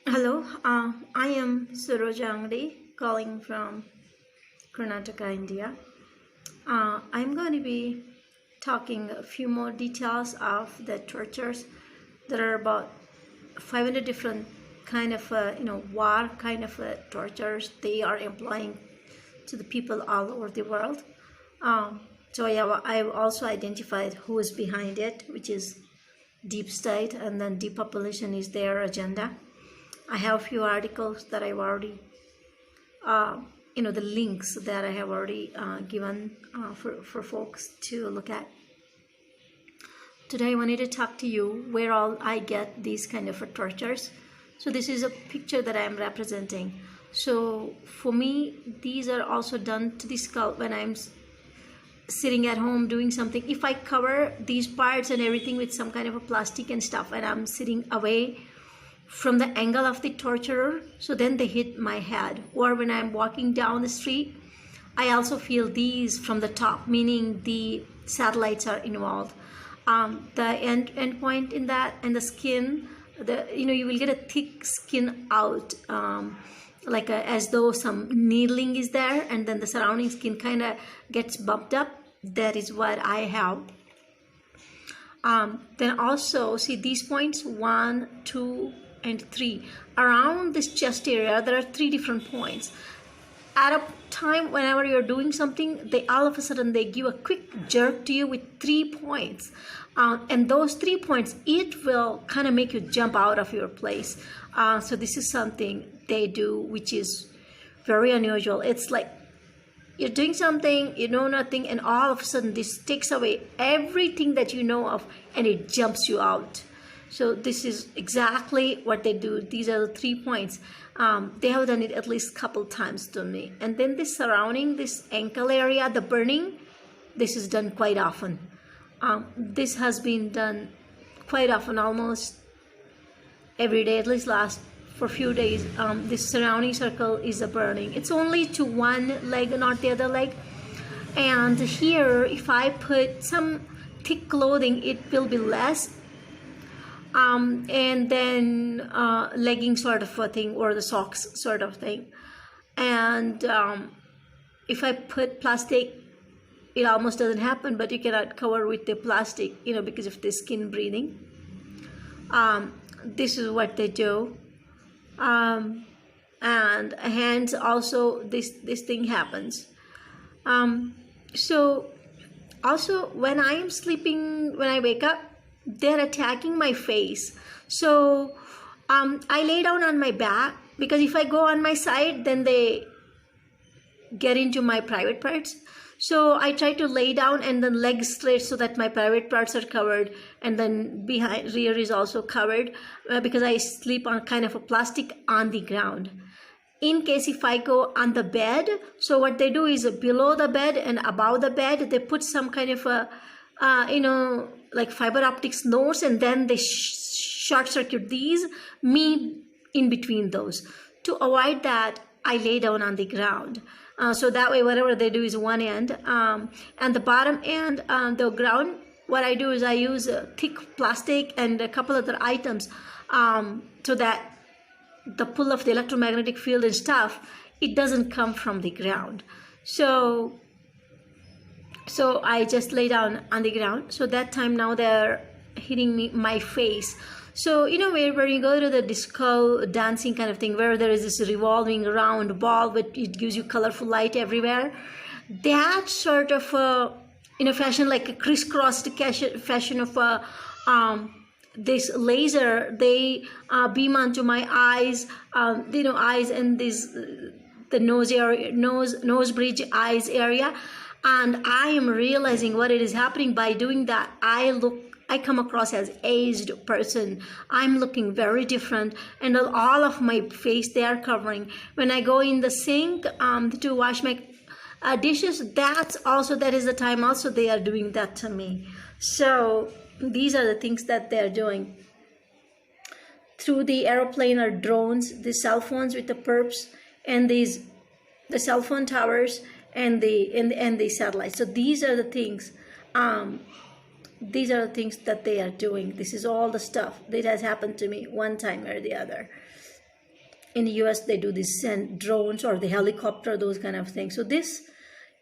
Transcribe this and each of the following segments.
Hello, I am Suroja Angdi calling from Karnataka, India. I'm going to be talking a few more details of the tortures. There are about 500 different kind of war kind of tortures they are employing to the people all over the world. So I've also identified who is behind it, which is deep state, and then depopulation is their agenda. I have a few articles that I've already, the links that I have already given for folks to look at. Today I wanted to talk to you where all I get these kind of tortures. So this is a picture that I am representing. So for me, these are also done to the skull when I'm sitting at home doing something. If I cover these parts and everything with some kind of a plastic and stuff, and I'm sitting away from the angle of the torturer, so then they hit my head. Or when I'm walking down the street, I also feel these from the top, meaning the satellites are involved. The end point in that, and the skin, you will get a thick skin out, as though some needling is there, and then the surrounding skin kind of gets bumped up. That is what I have. Then also see these points 1, 2, and 3 around this chest area. There are 3 different points. At a time whenever you're doing something, they all of a sudden they give a quick jerk to you with 3 points, and those 3 points, it will kind of make you jump out of your place. So this is something they do which is very unusual. It's like you're doing something, you know nothing, and all of a sudden this takes away everything that you know of and it jumps you out. So this is exactly what they do. These are the 3 points. They have done it at least a couple times to me. And then this surrounding this ankle area, the burning, this is done quite often. This has been done quite often, almost every day, at least last for a few days. This surrounding circle is a burning. It's only to one leg, not the other leg. And here, if I put some thick clothing, it will be less. And then legging sort of a thing, or the socks sort of thing. And if I put plastic, it almost doesn't happen, but you cannot cover with the plastic, because of the skin breathing. This is what they do. And hands also, this thing happens. So also when I am sleeping, when I wake up, they're attacking my face. So I lay down on my back, because if I go on my side, then they get into my private parts. So I try to lay down and then legs straight so that my private parts are covered, and then behind rear is also covered, because I sleep on kind of a plastic on the ground. In case if I go on the bed, so what they do is below the bed and above the bed, they put some kind of a like fiber optics nodes, and then they short circuit these, me in between those. To avoid that, I lay down on the ground. So that way, whatever they do is one end, and the bottom end, the ground, what I do is I use thick plastic and a couple other items, so that the pull of the electromagnetic field and stuff, it doesn't come from the ground. So I just lay down on the ground. So that time now they're hitting my face. So where you go to the disco dancing kind of thing, where there is this revolving round ball, but it gives you colorful light everywhere. That sort of fashion, like a crisscrossed fashion of this laser, they beam onto my eyes, eyes, and this the nose bridge eyes area. And I am realizing what it is happening by doing that. I come across as aged person. I'm looking very different, and all of my face they are covering. When I go in the sink to wash my dishes, that is the time also they are doing that to me. So these are the things that they are doing. Through the aeroplane or drones, the cell phones with the perps, and the cell phone towers, and the satellites. So these are the things. These are the things that they are doing. This is all the stuff that has happened to me one time or the other. in the US they do this, send drones or the helicopter, those kind of things. So this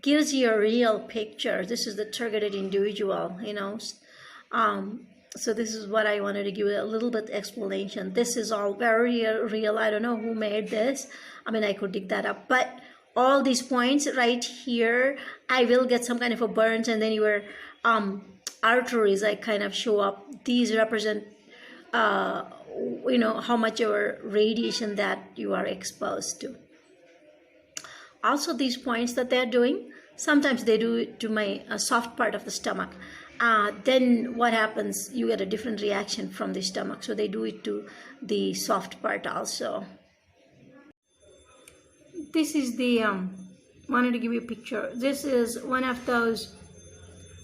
gives you a real picture. This is the targeted individual, you know. So this is what I wanted to give you a little bit explanation. This is all very real. I don't know who made this. I mean, I could dig that up, but all these points right here, I will get some kind of a burns, and then your arteries I kind of show up. These represent you know, how much your radiation that you are exposed to. Also, these points that they're doing, sometimes they do it to my soft part of the stomach. Then what happens, you get a different reaction from the stomach. So they do it to the soft part also. This is the wanted to give you a picture. This is one of those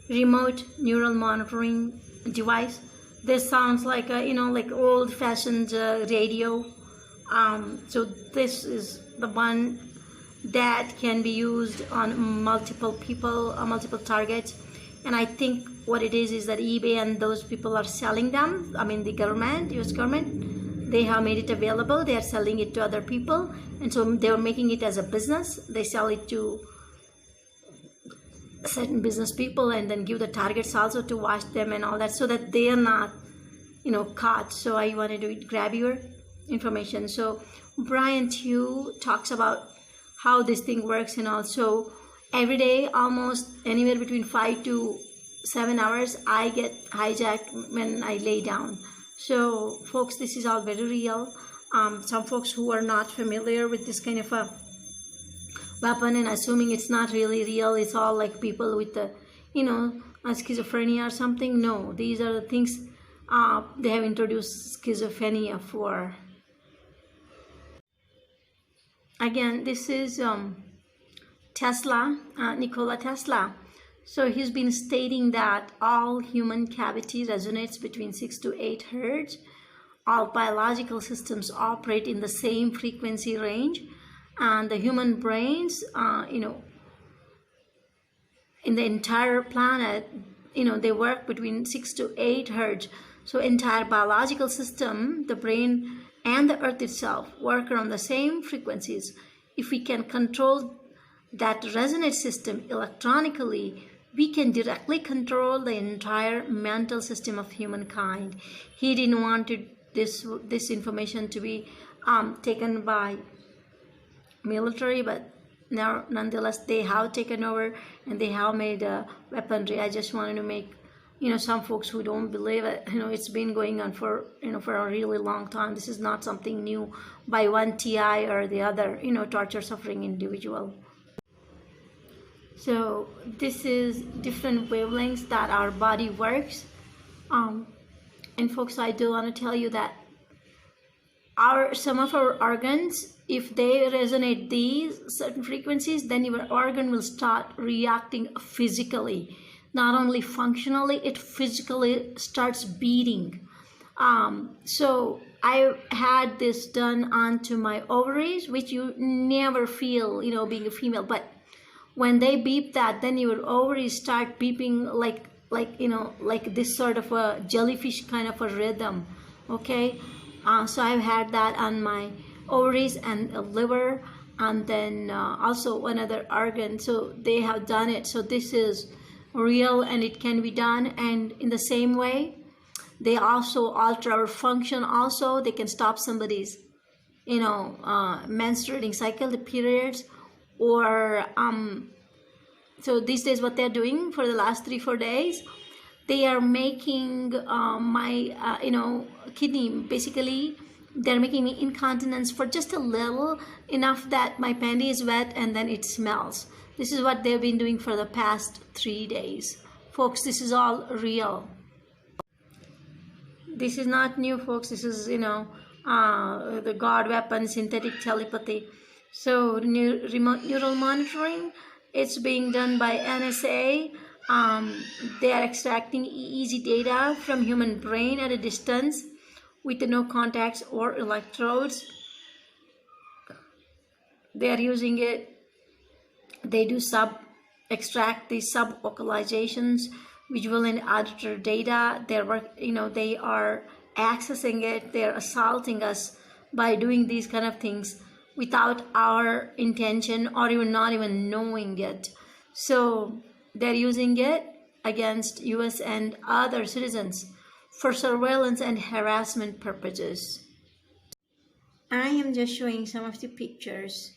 remote neural monitoring device. This sounds like a, you know, like old-fashioned radio. So this is the one that can be used on multiple people, multiple targets. And I think what it is that eBay and those people are selling them. I mean, the government, US government, they have made it available. They are selling it to other people. And so they are making it as a business. They sell it to certain business people and then give the targets also to watch them and all that, so that they are not, you know, caught. So I wanted to grab your information. So Brian Tew talks about how this thing works, and also every day, almost anywhere between 5 to 7 hours, I get hijacked when I lay down. So folks, this is all very real. Some folks who are not familiar with this kind of a weapon and assuming it's not really real, it's all like people with the, you know, schizophrenia or something. No, these are the things they have introduced schizophrenia for. Again, this is Tesla, Nikola Tesla. So he's been stating that all human cavity resonates between 6 to 8 hertz. All biological systems operate in the same frequency range, and the human brains, you know, in the entire planet, you know, they work between 6 to 8 hertz. So entire biological system, the brain and the earth itself, work around the same frequencies. If we can control that resonant system electronically, we can directly control the entire mental system of humankind. He didn't want this information to be taken by military, but now nonetheless they have taken over and they have made weaponry. I just wanted to make, you know, some folks who don't believe it, you know, it's been going on for, you know, for a really long time. This is not something new by one TI or the other, you know, torture suffering individual. So this is different wavelengths that our body works. And folks, I do want to tell you that some of our organs, if they resonate these certain frequencies, then your organ will start reacting physically. Not only functionally, it physically starts beating. So I had this done onto my ovaries, which you never feel, you know, being a female, but when they beep that, then your ovaries start beeping like you know, like this sort of a jellyfish kind of a rhythm. Okay, so I've had that on my ovaries and liver, and then also one other organ. So they have done it. So this is real and it can be done. And in the same way, they also alter our function. Also, they can stop somebody's, you know, menstruating cycle, the periods, or so these days what they're doing for the last 3-4 days, they are making my you know, kidney, basically they're making me incontinence for just a little, enough that my panty is wet and then it smells. This is what they've been doing for the past 3 days. Folks, this is all real. This is not new, folks. This is, you know, the God weapon, synthetic telepathy. So remote neural monitoring, it's being done by NSA. They are extracting EEG data from human brain at a distance with no contacts or electrodes. They are using it. They do extract the sub-vocalizations, visual and auditory data. They are accessing it. They're assaulting us by doing these kind of things without our intention or even not even knowing it. So they're using it against US and other citizens for surveillance and harassment purposes. I am just showing some of the pictures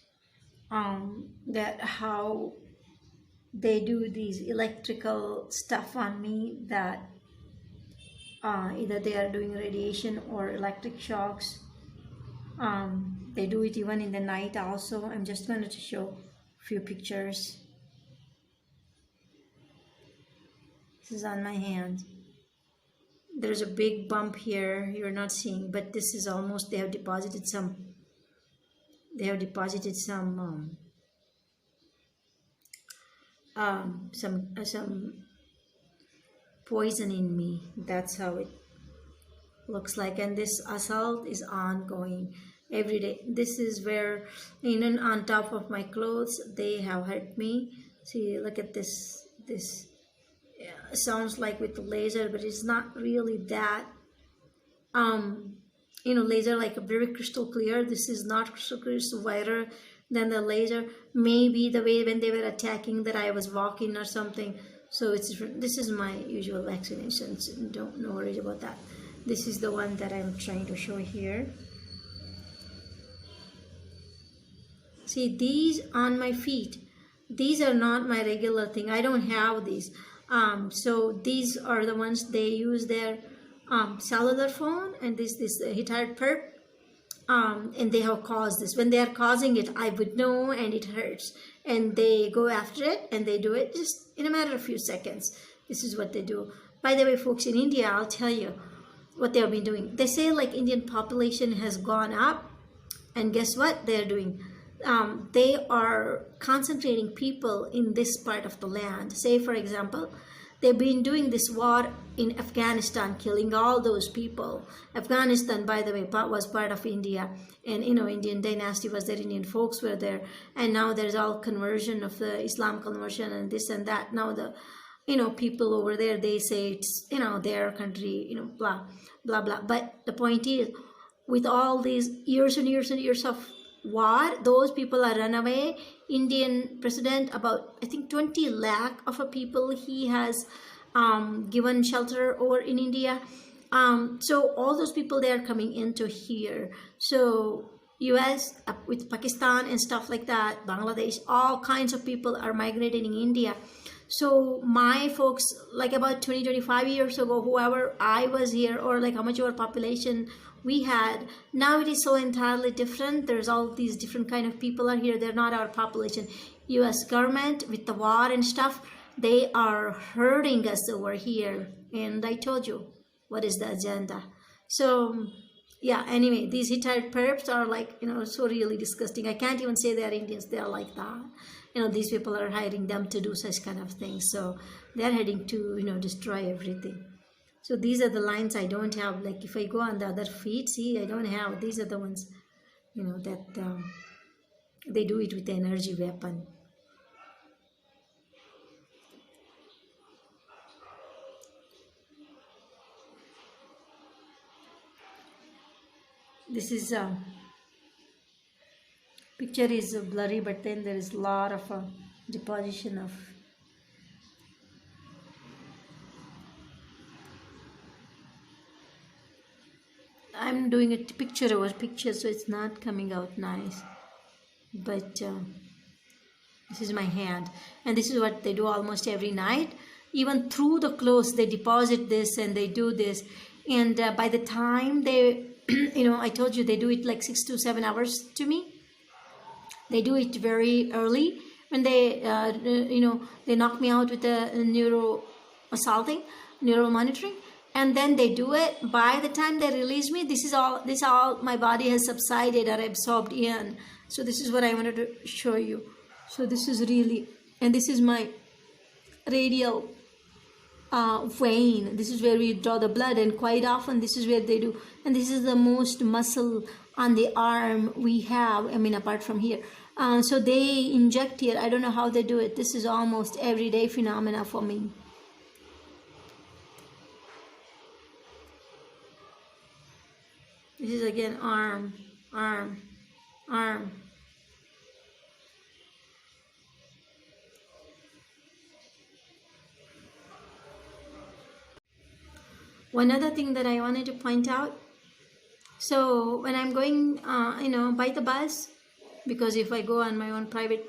that how they do these electrical stuff on me, that either they are doing radiation or electric shocks. They do it even in the night also. I'm just going to show a few pictures. This is on my hand. There's a big bump here you're not seeing, but this is almost, they have deposited some some poison in me. That's how it looks like. And this assault is ongoing every day. This is where, even on top of my clothes, they have hurt me. See, look at this. This sounds like with the laser, but it's not really that. Laser like a very crystal clear. This is not crystal clear. It's whiter than the laser. Maybe the way when they were attacking that I was walking or something. So it's different. This is my usual vaccinations. Don't worry about that. This is the one that I'm trying to show here. See, these on my feet, these are not my regular thing. I don't have these. So these are the ones they use their cellular phone, and this HAARP, and they have caused this. When they are causing it, I would know, and it hurts, and they go after it, and they do it just in a matter of few seconds. This is what they do. By the way, folks, in India, I'll tell you what they have been doing. They say like Indian population has gone up, and guess what they're doing? They are concentrating people in this part of the land. Say, for example, they've been doing this war in Afghanistan, killing all those people. Afghanistan, by the way, was part of India, and Indian dynasty was there, Indian folks were there, and now there's all conversion of the Islam conversion and this and that. Now the people over there, they say it's their country, blah blah blah. But the point is, with all these years and years and years of war, those people are run away. Indian president, about I think 20 lakh of a people he has given shelter over in India. So all those people, they are coming into here. So US with Pakistan and stuff like that, Bangladesh, all kinds of people are migrating in India. So my folks, like about 25 years ago, whoever I was here, or like how much of our population we had, now it is so entirely different. There's all these different kind of people are here. They're not our population. US government with the war and stuff, they are hurting us over here. And I told you what is the agenda. So yeah, anyway, these Hittite perps are like, so really disgusting. I can't even say they are Indians. They are like that. These people are hiring them to do such kind of things. So they're heading to, destroy everything. So these are the lines I don't have. Like if I go on the other feet, see, I don't have. These are the ones, that they do it with the energy weapon. This is picture is blurry, but then there is a lot of deposition of I'm doing a picture over picture, so it's not coming out nice. But this is my hand, and this is what they do almost every night. Even through the clothes, they deposit this and they do this. And by the time they, I told you they do it like 6 to 7 hours to me. They do it very early when they, they knock me out with the neural monitoring. And then they do it. By the time they release me, this all my body has subsided or absorbed in. So this is what I wanted to show you. So this is really, and this is my radial vein. This is where we draw the blood, and quite often this is where they do. And this is the most muscle on the arm we have, apart from here. So they inject here. I don't know how they do it. This is almost everyday phenomena for me. This is again arm. arm, arm. One other thing that I wanted to point out, so when I'm going, by the bus, because if I go on my own private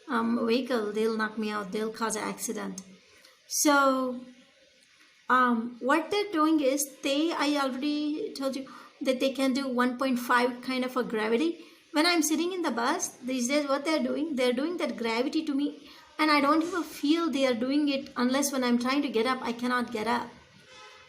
vehicle, they'll knock me out, they'll cause an accident. So what they're doing is, I already told you that they can do 1.5 kind of a gravity. When I'm sitting in the bus these days, what they're doing that gravity to me, and I don't even feel they are doing it, unless when I'm trying to get up, I cannot get up.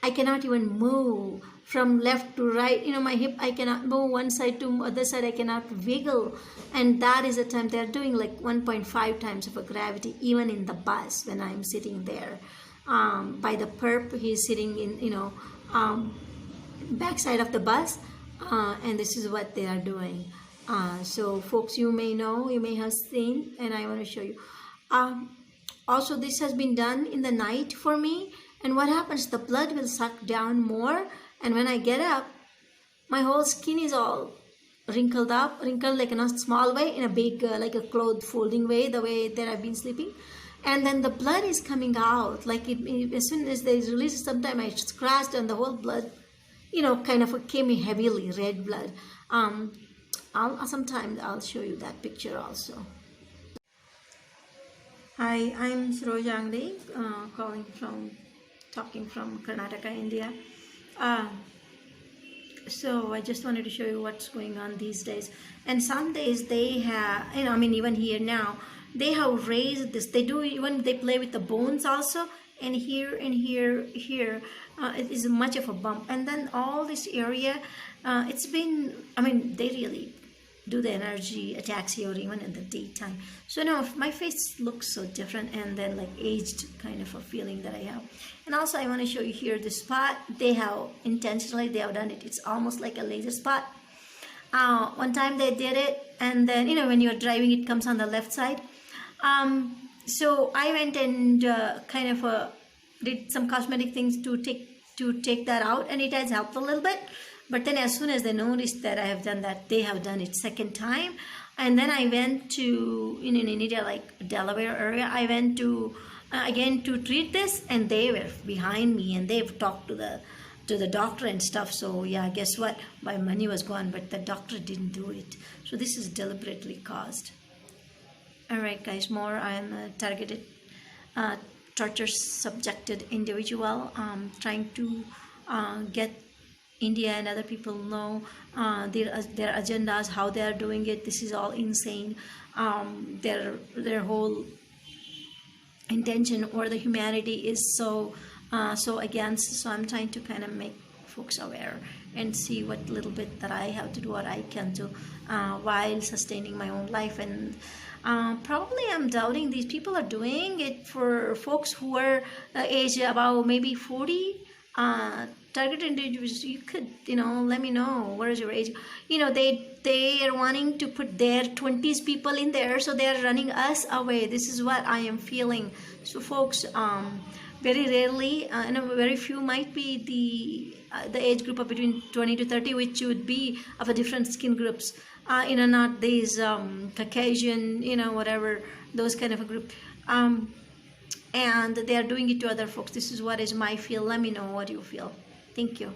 I cannot even move from left to right. My hip, I cannot move one side to other side. I cannot wiggle. And that is the time they're doing like 1.5 times of a gravity, even in the bus when I'm sitting there. By the perp, he's sitting in, backside of the bus. And this is what they are doing. So folks, you may know, you may have seen, and I want to show you. Also, this has been done in the night for me. And what happens, the blood will suck down more, and when I get up, my whole skin is all wrinkled like in a small way, in a big, like a cloth folding way, the way that I've been sleeping. And then the blood is coming out, like as soon as they release, sometime I scratched and the whole blood, kind of came in heavily, red blood. Sometimes I'll show you that picture also. Hi, I'm Sarojangde, talking from Karnataka, India. So I just wanted to show you what's going on these days. And some days they have, even here now, they have raised this. They play with the bones also. And here, it is much of a bump. And then all this area, it's been, they really do the energy attacks here even in the daytime. So now my face looks so different, and then like aged kind of a feeling that I have. And also I want to show you here the spot. They have intentionally, they have done it. It's almost like a laser spot. One time they did it, and then when you're driving, it comes on the left side. So I went and did some cosmetic things to take that out, and it has helped a little bit. But then as soon as they noticed that I have done that, they have done it second time. And then I went to, in India, like Delaware area, I went to, again to treat this, and they were behind me, and they've talked to the doctor and stuff. So yeah, guess what? My money was gone, but the doctor didn't do it. So this is deliberately caused. Alright guys, more I am a targeted, torture subjected individual, trying to get India and other people know their agendas, how they are doing it. This is all insane. Their whole intention or the humanity is so against. So I'm trying to kind of make folks aware and see what little bit that I have to do, what I can do, while sustaining my own life. And probably I'm doubting these people are doing it for folks who are age about maybe 40. Target individuals, you could, let me know what is your age. They are wanting to put their 20s people in there, so they are running us away. This is what I am feeling. So folks, very rarely, very few might be the age group of between 20 to 30, which would be of a different skin groups. Not these Caucasian, whatever, those kind of a group. And they are doing it to other folks. This is what is my feel. Let me know what you feel. Thank you.